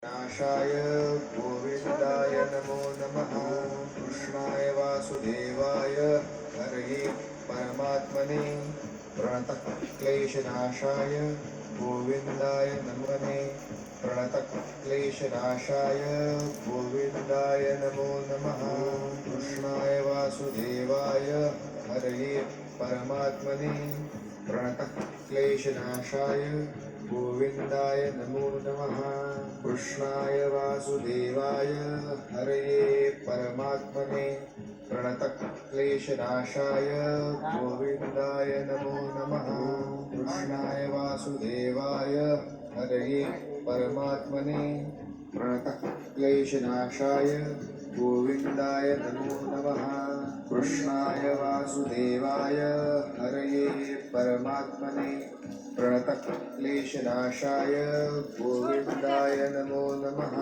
नाशाय गोविन्दाय नमो नमः। कृष्णाय वासुदेवाय हरये परमात्मने प्रणतः क्लेशनाशाय गोविन्दाय नमः। प्रणतः क्लेशनाशाय गोविन्दाय नमो नमः। कृष्णाय वासुदेवाय हरये परमात्मने प्रणतः क्लेशनाशाय गोविन्दाय नमो नमः। कृष्णाय वासुदेवाय हरये परमात्मने प्रणतः क्लेशनाशाय गोविन्दाय नमो नमः। कृष्णाय वासुदेवाय हरये परमात्मने प्रणतः क्लेशनाशाय गोविन्दाय नमो नमः। कृष्णाय वासुदेवाय हरये परमात्मने प्रणतः क्लेशनाशाय गोविन्दाय नमो नमः।